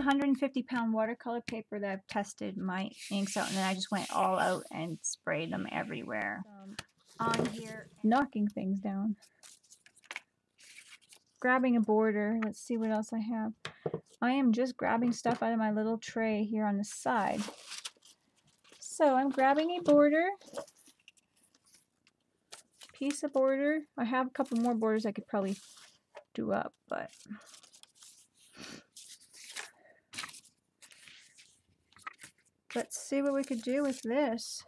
150-pound watercolor paper that I've tested my inks out, and then I just went all out and sprayed them everywhere. On here, knocking things down. Grabbing a border. Let's see what else I have. I am just grabbing stuff out of my little tray here on the side. So I'm grabbing a border. Piece of border. I have a couple more borders I could probably do up, but let's see what we could do with this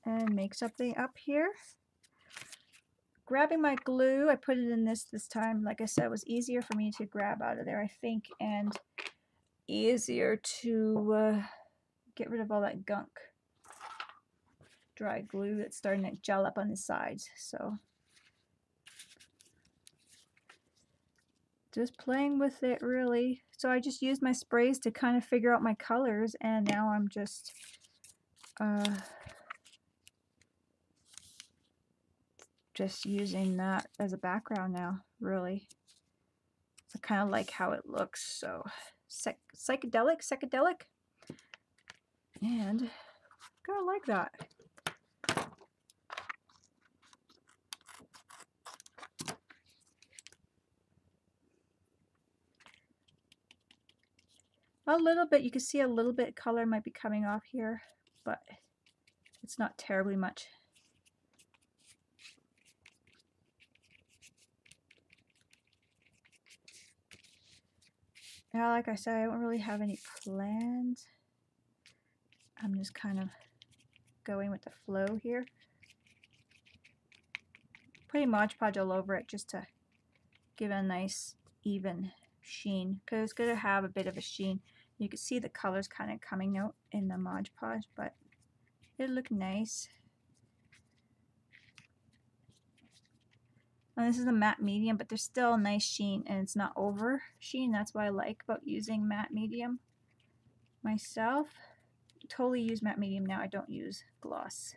and make something up here. Grabbing my glue, I put it in this time. Like I said, it was easier for me to grab out of there, I think, and easier to get rid of all that gunk. Dry glue that's starting to gel up on the sides. So just playing with it, really. So I just used my sprays to kind of figure out my colors, and now I'm just using that as a background now, really. I kind of like how it looks, so psychedelic, and kind of like that. A little bit, you can see a little bit color might be coming off here, but it's not terribly much. Now, like I said, I don't really have any plans. I'm just kind of going with the flow here. Putting Mod Podge all over it just to give it a nice even sheen, because it's going to have a bit of a sheen. You can see the colors kind of coming out in the Mod Podge, but it'll look nice. And this is a matte medium, but there's still a nice sheen, and it's not over sheen. That's what I like about using matte medium myself. Totally use matte medium now. I don't use glossy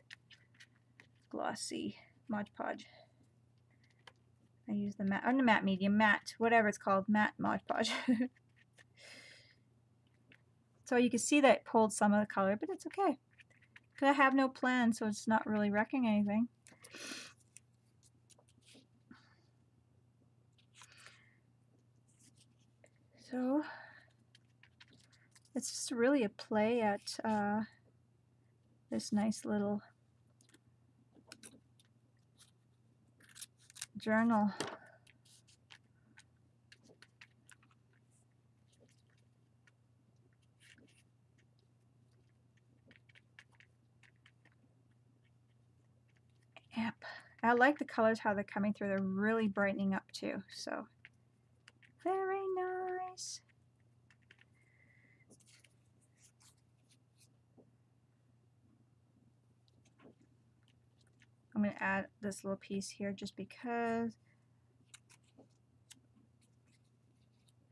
Mod Podge. I use the matte, the matte medium, matte, whatever it's called, matte Mod Podge. So you can see that it pulled some of the color, but it's okay. Because I have no plan, so it's not really wrecking anything. So it's just really a play at this nice little journal. Yep. I like the colors, how they're coming through. They're really brightening up too. So very nice. I'm going to add this little piece here just because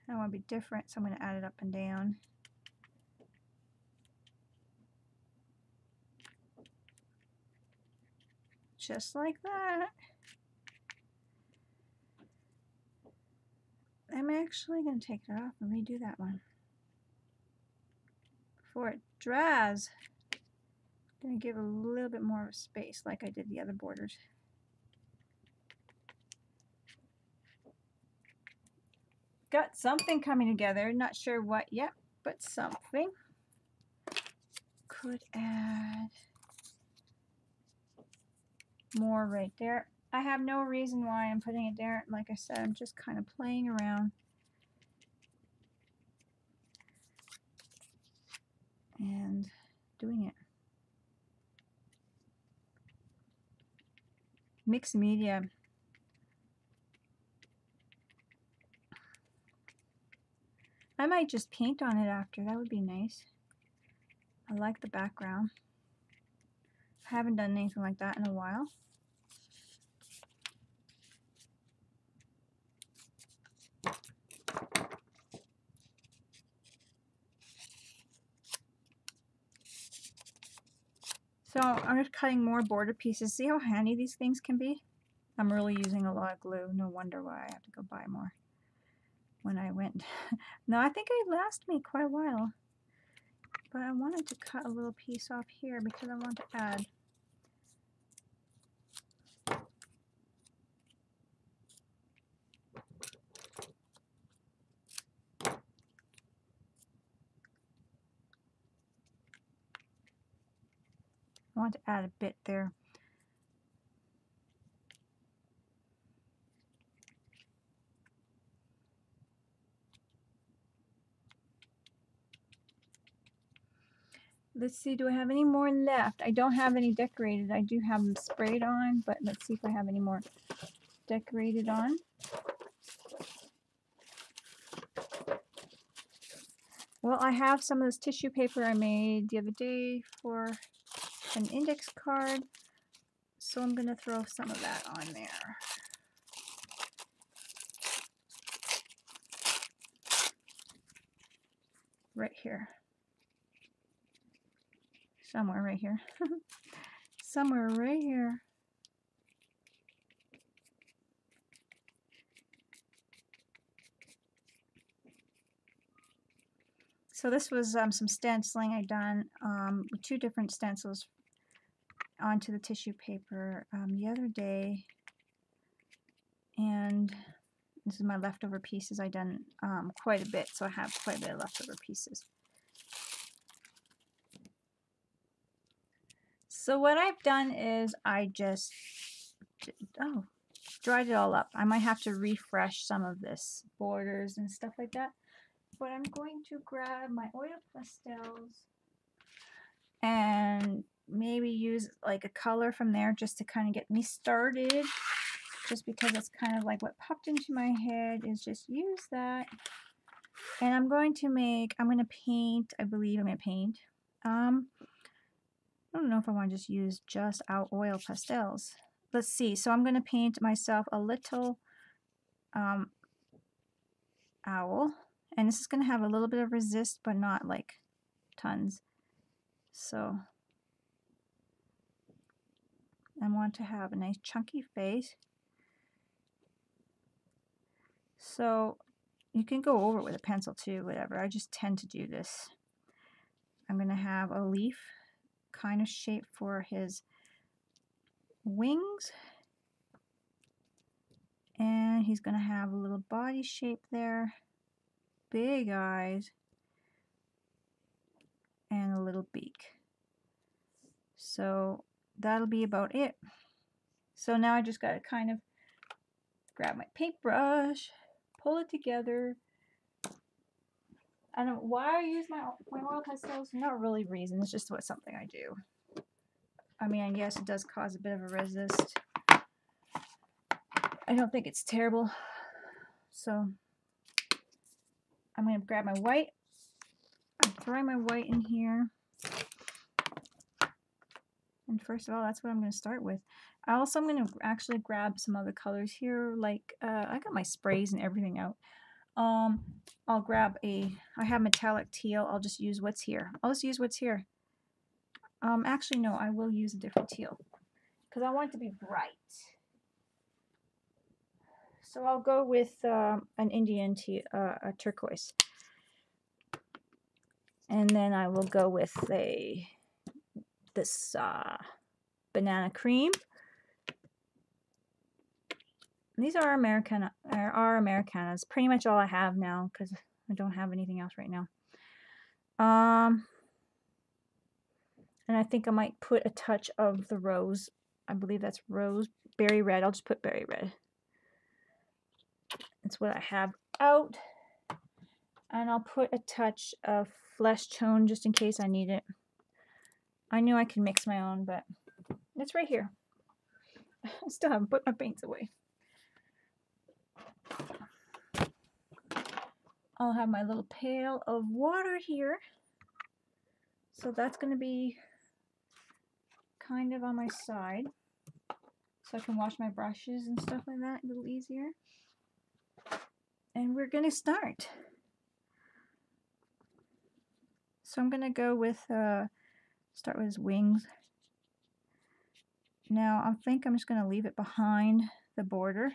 I want to be different, so I'm going to add it up and down. Just like that. I'm actually going to take it off and redo that one. Before it dries, I'm going to give a little bit more space like I did the other borders. Got something coming together, not sure what yet, but something. Could add more right there. I have no reason why I'm putting it there. Like I said, I'm just kind of playing around. And doing it. Mixed media. I might just paint on it after. That would be nice. I like the background. I haven't done anything like that in a while. So I'm just cutting more border pieces. See how handy these things can be? I'm really using a lot of glue. No wonder why I have to go buy more when I went. No, I think it lasted me quite a while. But I wanted to cut a little piece off here because I want to add. I want to add a bit there. Let's see, do I have any more left? I don't have any decorated. I do have them sprayed on, but let's see if I have any more decorated on. Well, I have some of this tissue paper I made the other day for an index card, so I'm going to throw some of that on there. Right here. Somewhere right here. Somewhere right here. So this was some stenciling I done with 2 different stencils onto the tissue paper the other day, and this is my leftover pieces. I done quite a bit, so I have quite a bit of leftover pieces. So what I've done is I just dried it all up. I might have to refresh some of this borders and stuff like that, but I'm going to grab my oil pastels and maybe use like a color from there just to kind of get me started, just because it's kind of like what popped into my head is just use that. And I'm going to paint, I believe I'm going to paint. I don't know if I want to just use just our oil pastels. Let's see. So I'm going to paint myself a little owl. And this is going to have a little bit of resist, but not like tons. So I want to have a nice chunky face. So you can go over it with a pencil too, whatever. I just tend to do this. I'm going to have a leaf kind of shape for his wings. And he's going to have a little body shape there. Big eyes. And a little beak. So that'll be about it. So now I just got to kind of grab my paintbrush, pull it together. I don't know why I use my oil pastels. Not really reason. It's just something I do. I mean, yes, it does cause a bit of a resist. I don't think it's terrible. So I'm going to grab my white. I'm throwing my white in here. And first of all, that's what I'm going to start with. I'm going to actually grab some other colors here. Like, I got my sprays and everything out. I'll grab I have metallic teal. I'll just use what's here. I'll just use what's here. Actually, no, I will use a different teal because I want it to be bright. So I'll go with an Indian teal, a turquoise. And then I will go with this banana cream. And these are Americanas. Pretty much all I have now because I don't have anything else right now. And I think I might put a touch of the rose. I believe that's rose. Berry red. I'll just put berry red. That's what I have out. And I'll put a touch of flesh tone just in case I need it. I knew I can mix my own, but it's right here. I still haven't put my paints away. I'll have my little pail of water here. So that's going to be kind of on my side. So I can wash my brushes and stuff like that a little easier. And we're going to start. So I'm going to go with, start with his wings. Now I think I'm just going to leave it behind the border.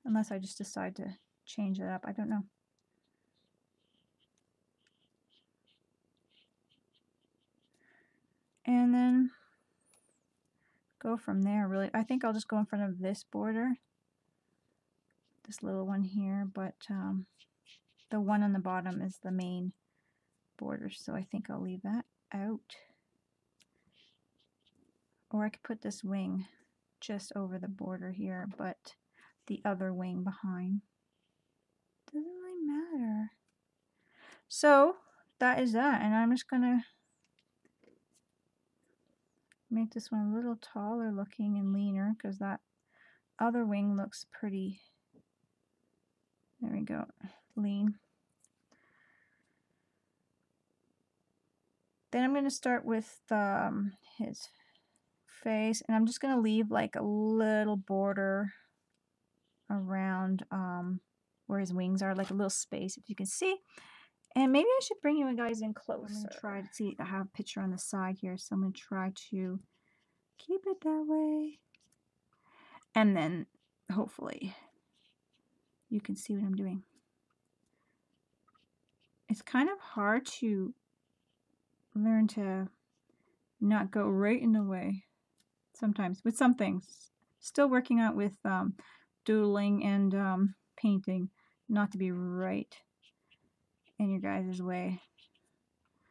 Unless I just decide to change it up. I don't know. And then go from there, really. I think I'll just go in front of this border. This little one here, but the one on the bottom is the main border, so I think I'll leave that out. Or I could put this wing just over the border here, but the other wing behind. Doesn't really matter. So that is that, and I'm just gonna make this one a little taller looking and leaner because that other wing looks pretty, there we go, lean. Then I'm going to start with his face, and I'm just going to leave like a little border around where his wings are, like a little space, if you can see. And maybe I should bring you guys in close. I'm going to try to see, I have a picture on the side here, so I'm going to try to keep it that way. And then hopefully you can see what I'm doing. It's kind of hard to learn to not go right in the way sometimes with some things. Still working out with doodling and painting, not to be right in your guys' way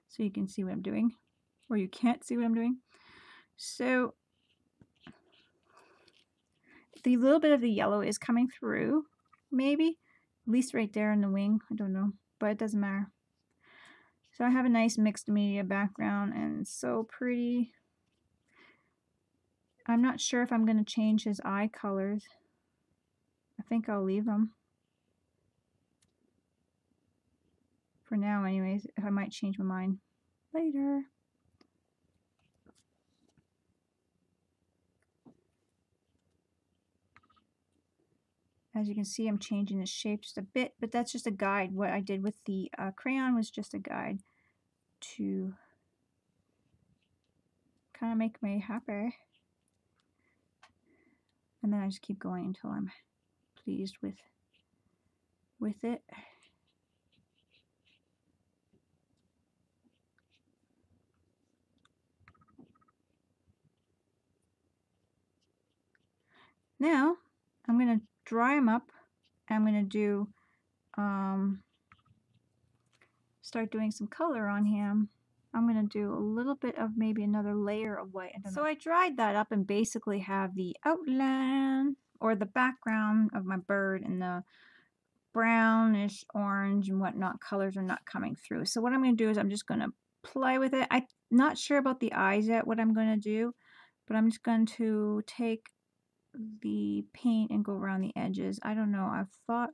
so you can see what I'm doing, or you can't see what I'm doing. So the little bit of the yellow is coming through, maybe, at least right there in the wing, I don't know, but it doesn't matter. So I have a nice mixed media background, and it's so pretty. I'm not sure if I'm going to change his eye colors. I think I'll leave them. For now anyways, if I might change my mind later. As you can see, I'm changing the shape just a bit, but that's just a guide. What I did with the crayon was just a guide to kind of make me happy. And then I just keep going until I'm pleased with it. Now I'm going to dry them up. I'm going to do start doing some color on him. I'm going to do a little bit of maybe another layer of white. So I dried that up and basically have the outline or the background of my bird, and the brownish orange and whatnot colors are not coming through. So what I'm going to do is I'm just going to play with it. I'm not sure about the eyes yet, what I'm going to do, but I'm just going to take the paint and go around the edges. I don't know. I've thought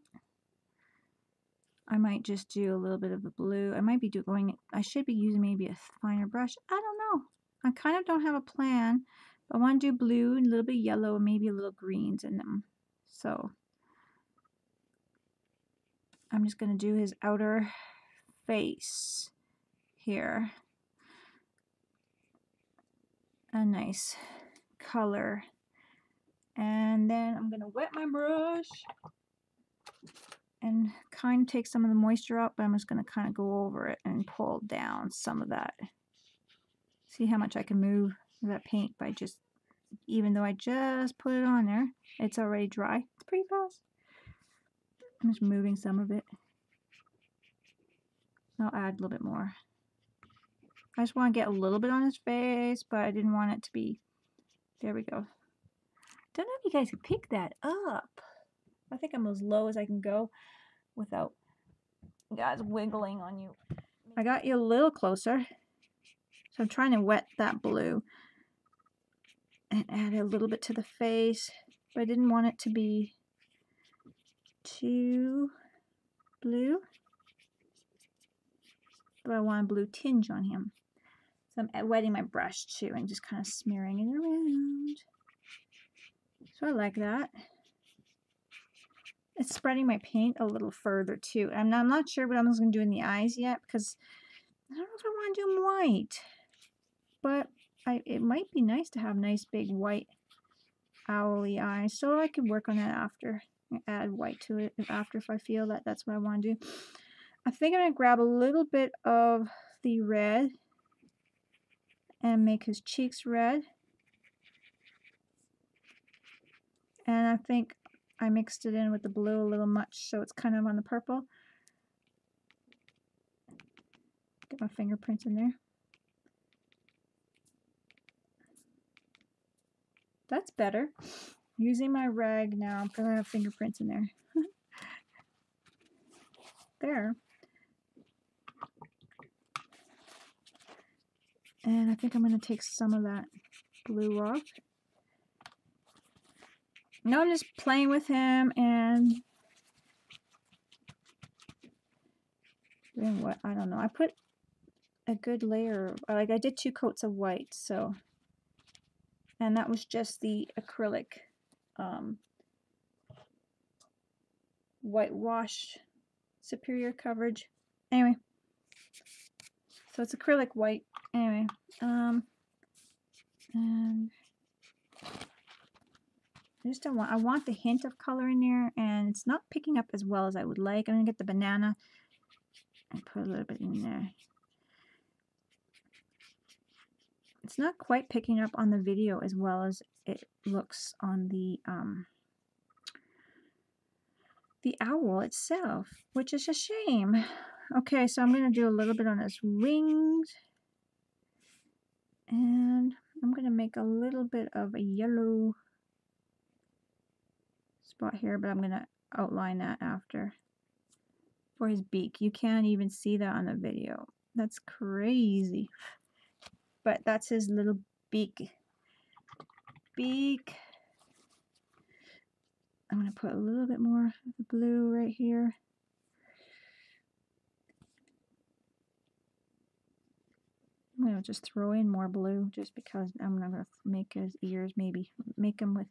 I might just do a little bit of the blue. I might be I should be using maybe a finer brush. I don't know. I kind of don't have a plan. But I want to do blue and a little bit yellow and maybe a little greens in them. So I'm just going to do his outer face here. A nice color. And then I'm going to wet my brush and kind of take some of the moisture out, but I'm just going to kind of go over it and pull down some of that. See how much I can move that paint by just, even though I just put it on there, it's already dry. It's pretty fast. I'm just moving some of it. I'll add a little bit more. I just want to get a little bit on his face, but I didn't want it to be, there we go. Don't know if you guys can pick that up. I think I'm as low as I can go without guys wiggling on you. I got you a little closer. So I'm trying to wet that blue and add a little bit to the face, but I didn't want it to be too blue. But I want a blue tinge on him. So I'm wetting my brush too and just kind of smearing it around. So I like that. It's spreading my paint a little further too. I'm not sure what I'm going to do in the eyes yet because I don't know if I want to do them white. But it might be nice to have nice big white owly eyes. So I could work on that after. Add white to it after if I feel that that's what I want to do. I think I'm going to grab a little bit of the red and make his cheeks red. And I think I mixed it in with the blue a little much, so it's kind of on the purple. Get my fingerprints in there. That's better. Using my rag now because I have fingerprints in there. There. And I think I'm going to take some of that blue off. Now I'm just playing with him and doing what? I don't know. I put a good layer, like I did 2 coats of white, so, and that was just the acrylic whitewash superior coverage. Anyway, so it's acrylic white. Anyway, and I just don't want, I want the hint of color in there, and it's not picking up as well as I would like. I'm gonna get the banana and put a little bit in there. It's not quite picking up on the video as well as it looks on the owl itself, which is a shame. Okay, so I'm going to do a little bit on his wings. And I'm going to make a little bit of a yellow spot here, but I'm going to outline that after. For his beak. You can't even see that on the video. That's crazy. But that's his little beak. I'm going to put a little bit more of the blue right here. I'm going to just throw in more blue just because I'm going to make his ears, maybe make them with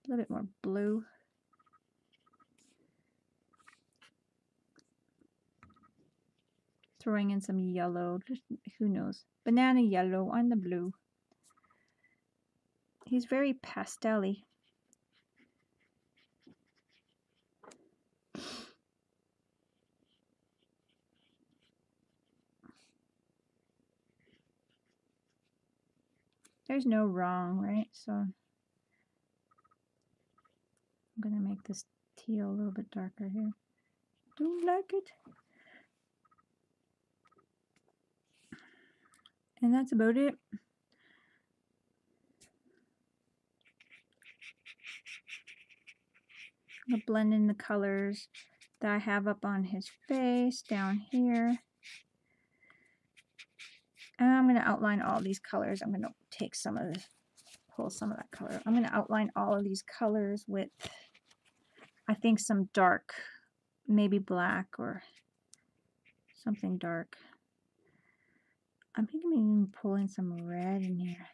a little bit more blue. Throwing in some yellow, just who knows. Banana yellow on the blue. He's very pastel-y. There's no wrong, right? So I'm going to make this teal a little bit darker here. Don't like it. And that's about it. I'm going to blend in the colors that I have up on his face down here. And I'm going to outline all these colors. I'm going to take some of this, pull some of that color. I'm going to outline all of these colors with, I think, some dark, maybe black or something dark. I'm thinking maybe even pull in some red in here.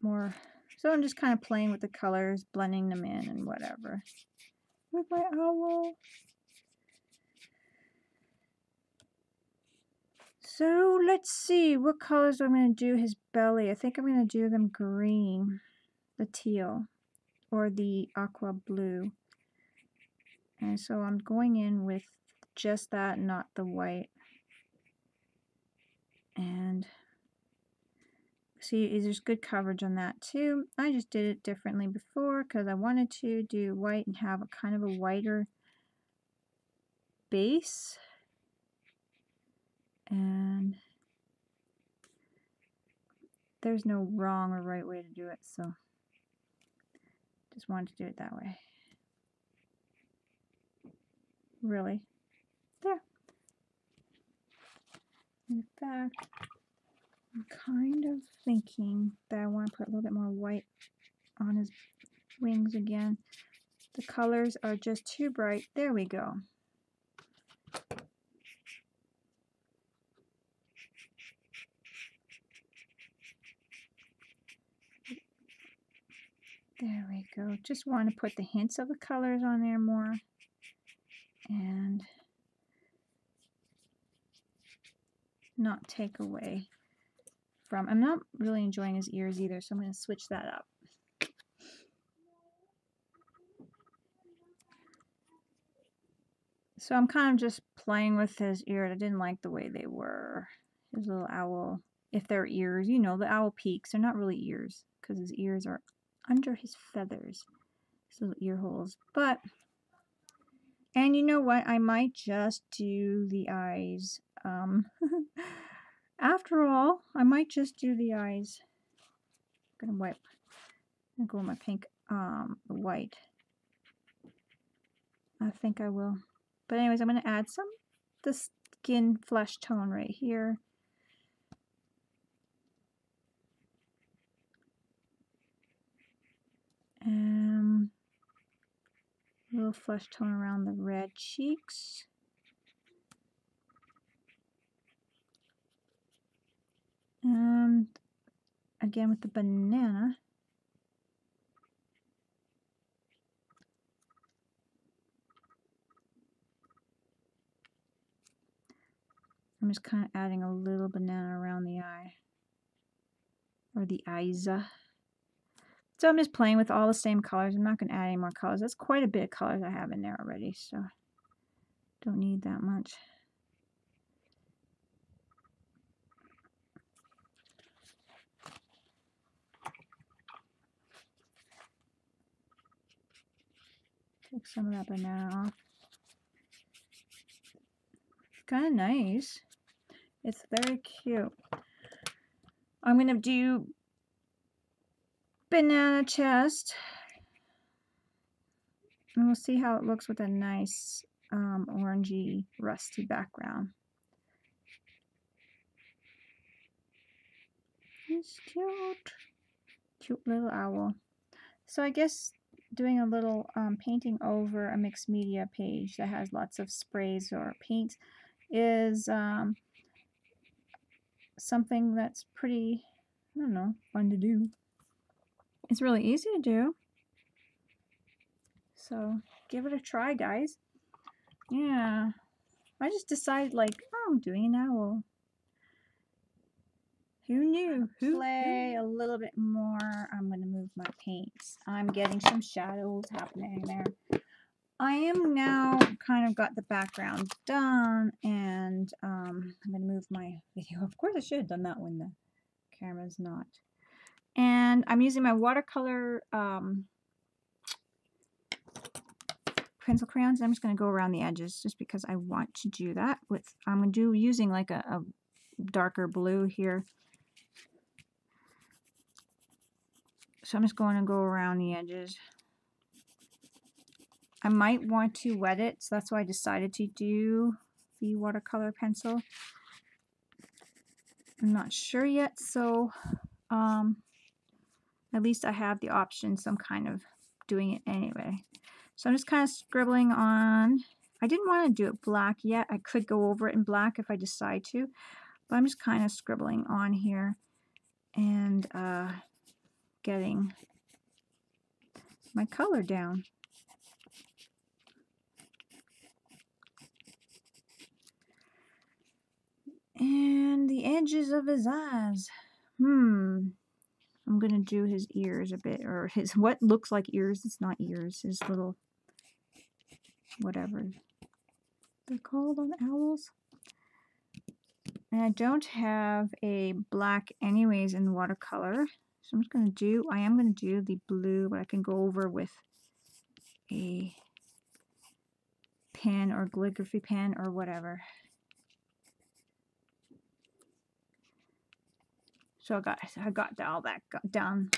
More. So I'm just kind of playing with the colors, blending them in and whatever. With my owl. So let's see, what colors I'm going to do his belly. I think I'm going to do them green, the teal, or the aqua blue. And so I'm going in with just that, not the white. And see, there's good coverage on that too. I just did it differently before because I wanted to do white and have a kind of a whiter base. And there's no wrong or right way to do it, so just wanted to do it that way. Really. There. In fact, I'm kind of thinking that I want to put a little bit more white on his wings again. The colors are just too bright. There we go. There we go. Just want to put the hints of the colors on there more. And not take away from. I'm not really enjoying his ears either, so I'm going to switch that up. So I'm kind of just playing with his ears. I didn't like the way they were. His little owl, if they're ears, you know, the owl peaks. They're not really ears because his ears are under his feathers. His little ear holes. But, and you know what? I might just do the eyes. After all, I might just do the eyes. I'm gonna wipe and go with my pink, white. I think I will. But anyways, I'm gonna add some the skin flesh tone right here. And a little flesh tone around the red cheeks. And again with the banana. I'm just kind of adding a little banana around the eye. Or the eyes. So I'm just playing with all the same colors. I'm not going to add any more colors. That's quite a bit of colors I have in there already, so don't need that much. Take some of that banana off. It's kind of nice. It's very cute. I'm going to do banana chest. And we'll see how it looks with a nice orangey, rusty background. It's cute. Cute little owl. So I guess doing a little painting over a mixed media page that has lots of sprays or paints is something that's pretty, I don't know, fun to do. It's really easy to do. So give it a try, guys. Yeah. I just decided, like, oh, I'm doing an owl. Who knew? Play a little bit more. I'm going to move my paints. I'm getting some shadows happening there. I am now kind of got the background done, and I'm going to move my video. Of course, I should have done that when the camera's not. And I'm using my watercolor pencil crayons. I'm just going to go around the edges just because I want to do that. I'm going to do using like a darker blue here. So I'm just going to go around the edges. I might want to wet it, so that's why I decided to do the watercolor pencil. I'm not sure yet, so at least I have the option, so I'm kind of doing it anyway. So I'm just kind of scribbling on. I didn't want to do it black yet. I could go over it in black if I decide to, but I'm just kind of scribbling on here and getting my color down. And the edges of his eyes. I'm gonna do his ears a bit, or his what looks like ears. It's not ears. His little whatever they're called on owls. And I don't have a black anyways in watercolor, so I'm just gonna do. I am gonna do the blue, but I can go over with a pen or calligraphy pen or whatever. So I got all that done.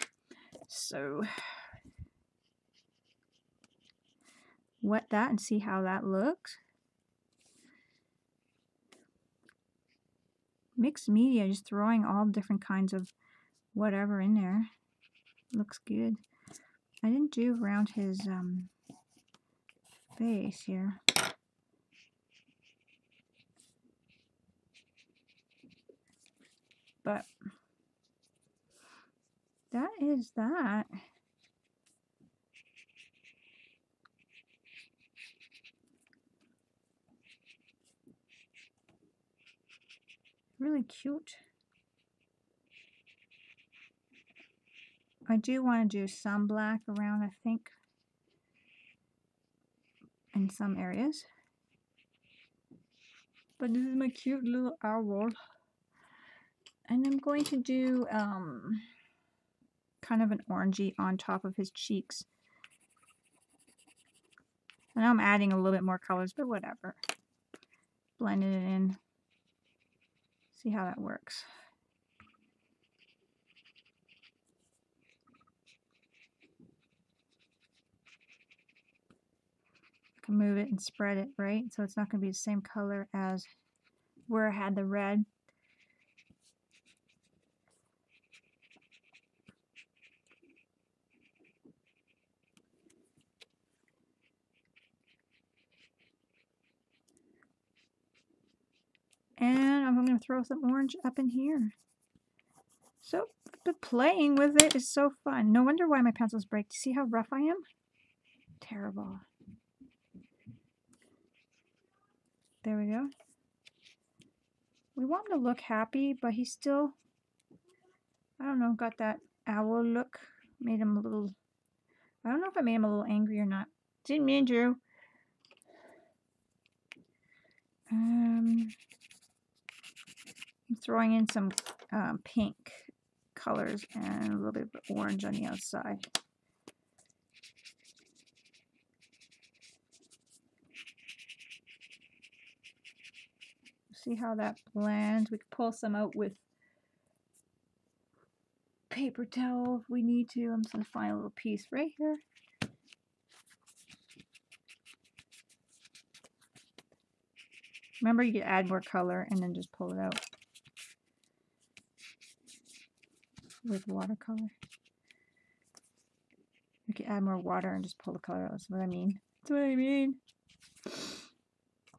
So wet that and see how that looks. Mixed media, just throwing all different kinds of whatever in there. Looks good. I didn't do around his face here. But that is that. Really really cute. I do want to do some black around, I think, in some areas. But this is my cute little owl. And I'm going to do kind of an orangey on top of his cheeks. And I'm adding a little bit more colors, but whatever. Blending it in. See how that works. I can move it and spread it, right? So it's not going to be the same color as where I had the red. And I'm going to throw some orange up in here. So, but playing with it is so fun. No wonder why my pencils break. See how rough I am? Terrible. There we go. We want him to look happy, but he's still, I don't know, got that owl look. Made him a little, I don't know if I made him a little angry or not. Didn't mean to. I'm throwing in some pink colors and a little bit of orange on the outside. See how that blends. We can pull some out with paper towel if we need to. I'm just going to find a little piece right here. Remember, you can add more color and then just pull it out with watercolor. You can add more water and just pull the color out. That's what I mean. That's what I mean.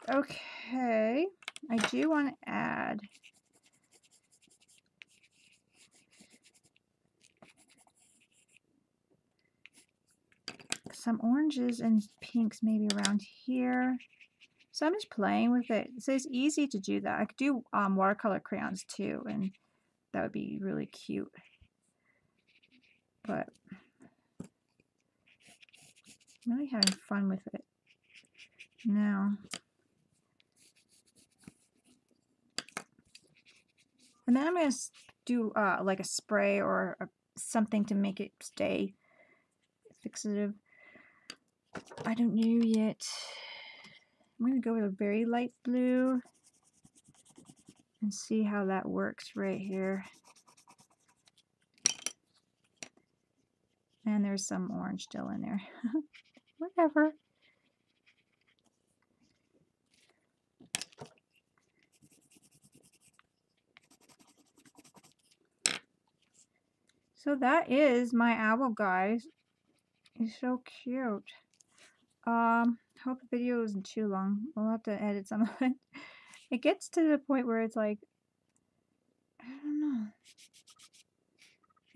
Okay. I do want to add some oranges and pinks maybe around here. So I'm just playing with it. So it's easy to do that. I could do watercolor crayons too, and that would be really cute. But I'm really having fun with it now. And then I'm going to do like a spray or something to make it stay fixative. I don't know yet. I'm going to go with a very light blue and see how that works right here. And there's some orange still in there. Whatever. So that is my owl, guys. It's so cute. Hope the video isn't too long. We'll have to edit some of it. It gets to the point where it's like, I don't know.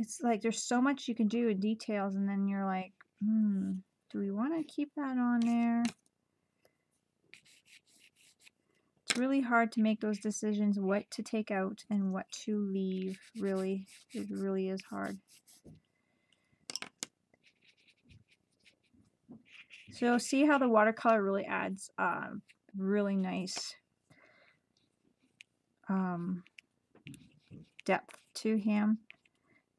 It's like there's so much you can do in details, and then you're like, do we want to keep that on there? It's really hard to make those decisions, what to take out and what to leave, really. It really is hard. So see how the watercolor really adds really nice depth to him.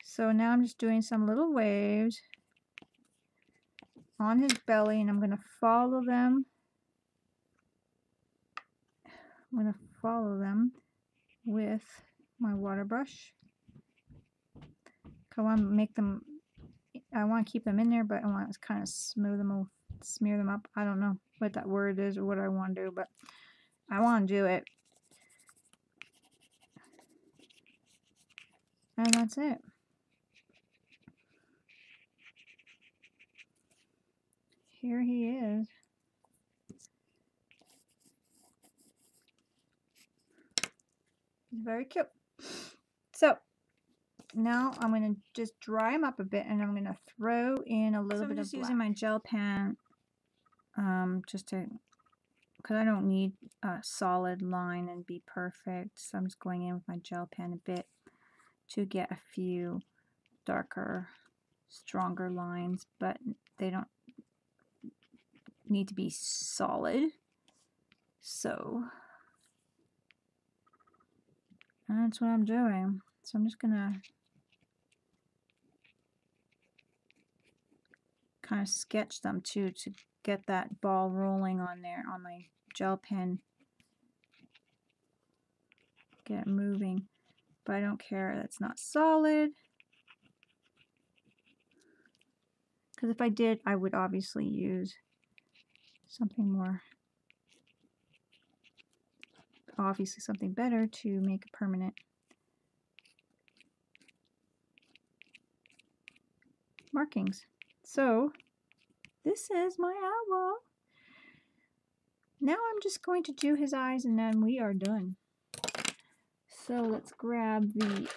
So now I'm just doing some little waves on his belly, and I'm going to follow them. I'm going to follow them with my water brush. I want to make them, I want to keep them in there, but I want to kind of smooth them, smear them up. I don't know what that word is or what I want to do, but I want to do it. And that's it. Here he is. He's very cute. So now I'm going to just dry him up a bit, and I'm going to throw in a little bit of black. I'm just using my gel pen just to because I don't need a solid line and be perfect. So I'm just going in with my gel pen a bit to get a few darker, stronger lines, but they don't need to be solid. So that's what I'm doing. So I'm just gonna kind of sketch them too to get that ball rolling on there on my gel pen. Get it moving. But I don't care, that's not solid. Because if I did, I would obviously use something more, obviously something better to make it permanent. Markings. So this is my owl. Now I'm just going to do his eyes and then we are done. So let's grab the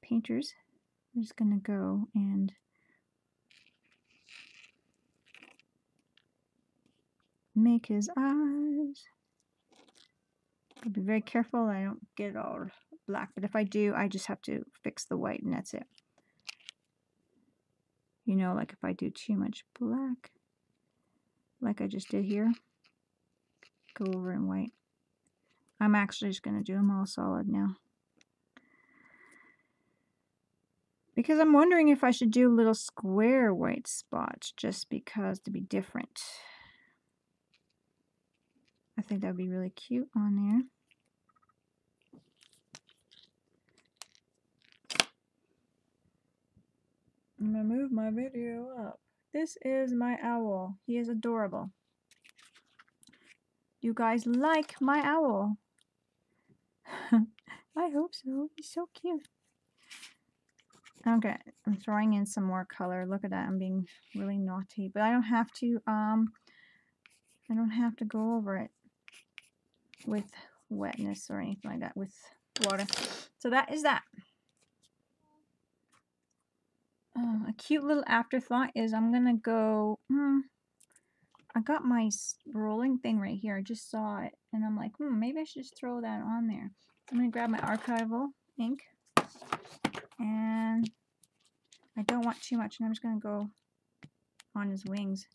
painters. I'm just going to go and make his eyes. I'll be very careful I don't get it all black, but if I do, I just have to fix the white and that's it. You know, like if I do too much black, like I just did here, go over in white. I'm actually just going to do them all solid now. Because I'm wondering if I should do little square white spots just because to be different. I think that would be really cute on there. I'm going to move my video up. This is my owl. He is adorable. You guys like my owl? I hope so. He's so cute. Okay, I'm throwing in some more color. Look at that. I'm being really naughty, but I don't have to go over it with wetness or anything like that, with water. So that is that. A cute little afterthought is I'm gonna go, I got my rolling thing right here. I just saw it and I'm like, maybe I should just throw that on there. I'm gonna grab my archival ink and I don't want too much and I'm just gonna go on his wings.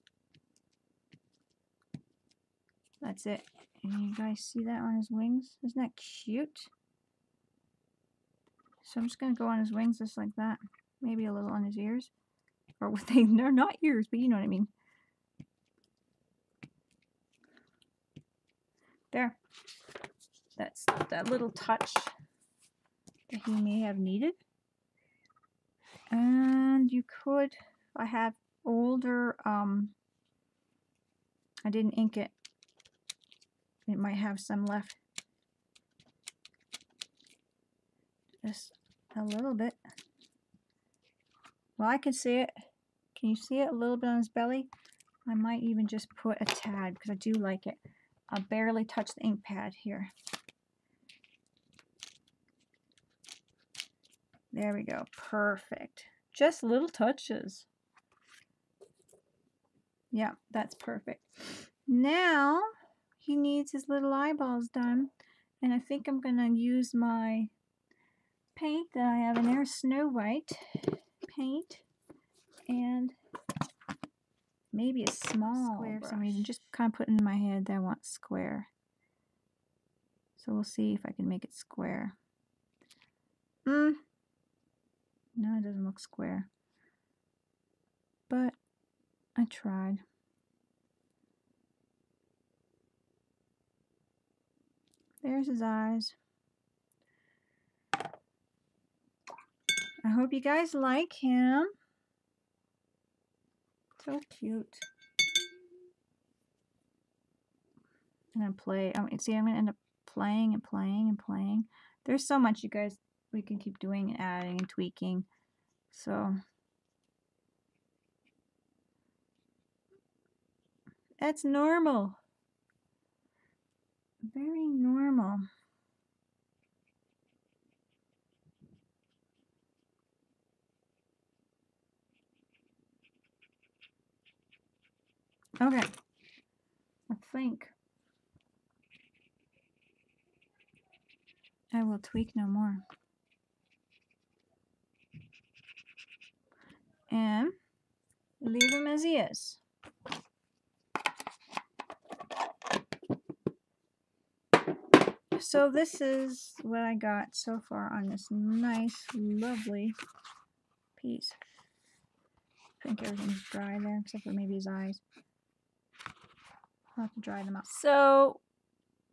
That's it. And you guys see that on his wings? Isn't that cute? So I'm just gonna go on his wings just like that. Maybe a little on his ears. Or they're not ears, but you know what I mean. There. That's that little touch that he may have needed. And you could, I have older, I didn't ink it. It might have some left. Just a little bit. Well, I can see it. Can you see it a little bit on his belly? I might even just put a tad because I do like it. I'll barely touch the ink pad here. There we go. Perfect. Just little touches. Yeah, that's perfect. Now he needs his little eyeballs done. And I think I'm going to use my paint that I have in there, Snow White paint. And maybe a small square for some reason. Just kind of putting in my head that I want square. So we'll see if I can make it square. No, it doesn't look square. But I tried. There's his eyes. I hope you guys like him. So cute. I'm gonna play. See, I'm gonna end up playing and playing and playing. There's so much, you guys, we can keep doing and adding and tweaking. So that's normal. Very normal. Okay, I think I will tweak no more. And leave him as he is. So this is what I got so far on this nice, lovely piece. I think everything's dry there, except for maybe his eyes. I'll have to dry them up. So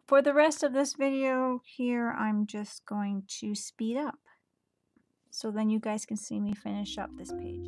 for the rest of this video here, I'm just going to speed up. So then you guys can see me finish up this page.